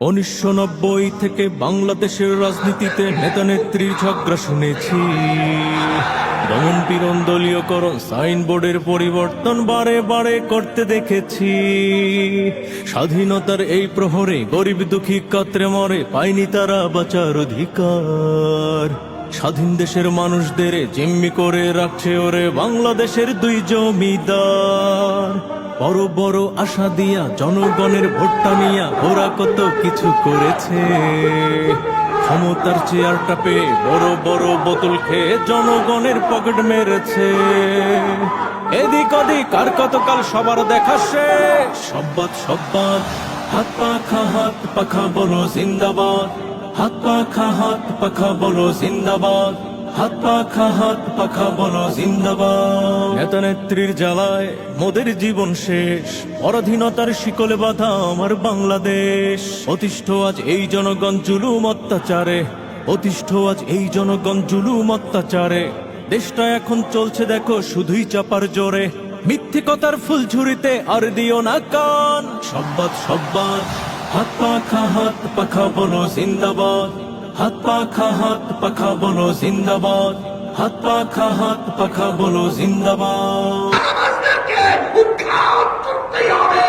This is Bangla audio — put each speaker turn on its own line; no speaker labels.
1990 থেকে বাংলাদেশের রাজনীতিতে নেতা নেত্রীর ঝগড়া শুনেছি। দমন পীড়ন, দলীয়করণ, সাইনবোর্ডের পরিবর্তন বারে বারে করতে দেখেছি। স্বাধীনতার এই প্রহরে গরিব দুঃখী কাতরে মরে, পায়নি তারা বাঁচার অধিকার। স্বাধীন দেশের মানুষদের জিম্মি করে রাখছে ওরে বাংলাদেশের দুই জমিদার। বড় বড় আশা দিয়া জনগণের ভোটটা নিয়া ওরা কত কিছু করেছে। ক্ষমতার চেয়ারটা পেয়ে বড় বড় বোতল খেয়ে জনগণের পকেট মেরেছে। এদিক ওদিক আর কতকাল সবার দেখা শেষ। সব্বাদ হাত পাখা বলো জিন্দাবাদ, হাত পাখা বলো জিন্দাবাদ, হাত পাখা বলো জিন্দাবাদ। নেতা নেত্রীর জ্বালায় মোদের জীবন শেষ, পরাধীনতার শিকলে বাঁধা আমার বাংলাদেশ। অতিষ্ঠ আজ এই জনগণ জুলুম অত্যাচারে, অতিষ্ঠ আজ এই জনগণ জুলুম অত্যাচারে। দেশটা এখন চলছে দেখো শুধুই চাপার জোরে, মিথ্যিকতার ফুল ঝুরিতে আর দিও না কান। সব্বাদ হাত পাখা বলো জিন্দাবাদ, হাত পাখা বলো জিন্দাবাদ, হাত পাখা বলো জিন্দাবাদ।
আমাদেরকে উৎখাত করতে হবে।